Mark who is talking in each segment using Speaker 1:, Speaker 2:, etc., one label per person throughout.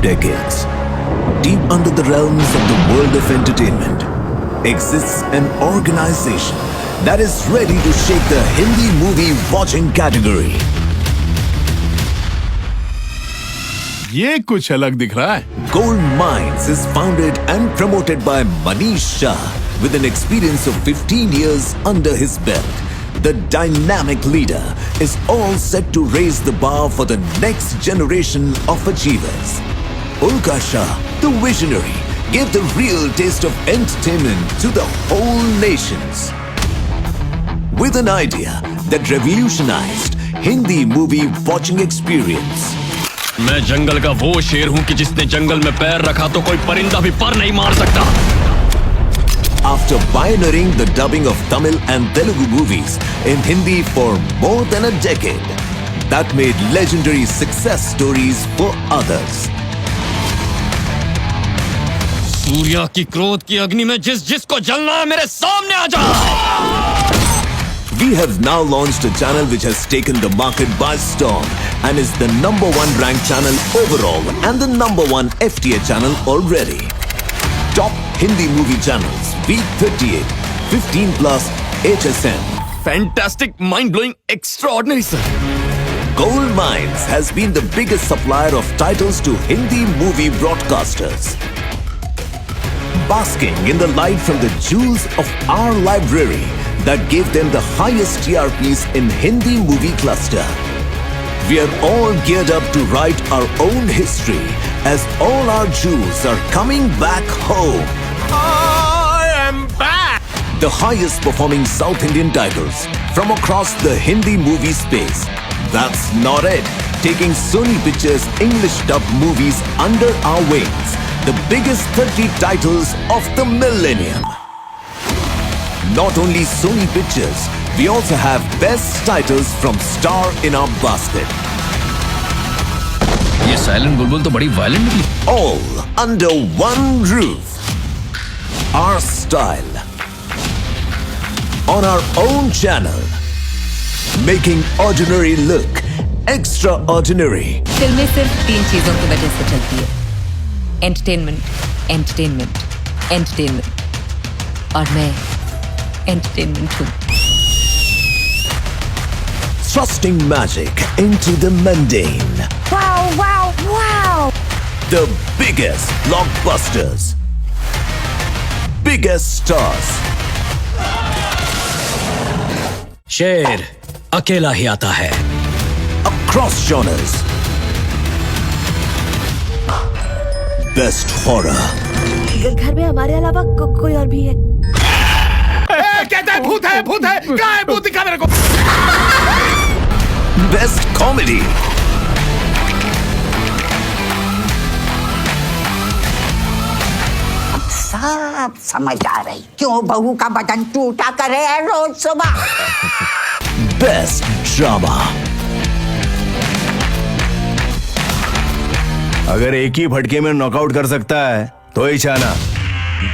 Speaker 1: decades. Deep under the realms of the world of entertainment exists an organization that is ready to shake the Hindi movie watching category.
Speaker 2: ये कुछ अलग दिख रहा है।
Speaker 1: Gold Mines is founded and promoted by Manish Shah with an experience of 15 years under his belt. The dynamic leader is all set to raise the bar for the next generation of achievers. Ulka Shah, the visionary, gave the real taste of entertainment to the whole nations. With an idea that revolutionized Hindi movie watching experience.
Speaker 3: मैं जंगल का वो शेर हूं कि जिसने जंगल में पैर रखा तो कोई परिंदा भी पर नहीं मार सकता।
Speaker 1: After pioneering the dubbing of Tamil and Telugu movies in Hindi for more than a decade, that made legendary success stories for others.
Speaker 3: Surya की क्रोध की अग्नि में जिसको जलना है मेरे सामने आ जा।
Speaker 1: We have now launched a channel which has taken the market by storm and is the #1 ranked channel overall and the #1 FTA channel already. Top Hindi movie channels, Week 38, 15 plus, HSN.
Speaker 3: Fantastic, mind-blowing, extraordinary, sir.
Speaker 1: Gold Mines has been the biggest supplier of titles to Hindi movie broadcasters. Basking in the light from the jewels of our library that gave them the highest TRPs in Hindi movie cluster. We are all geared up to write our own history as all our jewels are coming back home.
Speaker 3: I am back.
Speaker 1: The highest performing South Indian titles from across the Hindi movie space. That's not it. Taking Sony Pictures English dub movies under our wings. The biggest 30 titles of the millennium. Not only Sony Pictures, we also have best titles from Star in our basket.
Speaker 3: ये silent बुलबुल तो बड़ी violent निकली।
Speaker 1: All under one roof. Our style. On our own channel. Making ordinary look extraordinary.
Speaker 4: फिल्में सिर्फ 3 चीजों की वजह से चलती है। Entertainment, entertainment, entertainment. और मैं एंटरटेनमेंट हूँ।
Speaker 1: Thrusting magic into the mundane.
Speaker 4: Wow, wow, wow!
Speaker 1: The biggest blockbusters. Biggest stars.
Speaker 5: शेर अकेला ही आता है।
Speaker 1: Across genres. Best horror.
Speaker 6: घर में हमारे अलावा कोई और भी है?
Speaker 2: कहता है भूत है, भूत है, क्या है भूत दिखा मेरे को।
Speaker 1: Best comedy.
Speaker 6: सब समझ आ रही क्यों बहू का बटन टूटा करे है रोज सुबह।
Speaker 1: Best drama.
Speaker 7: अगर एक ही भटके में नॉकआउट कर सकता है तो ही चाहना।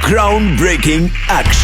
Speaker 1: Groundbreaking action.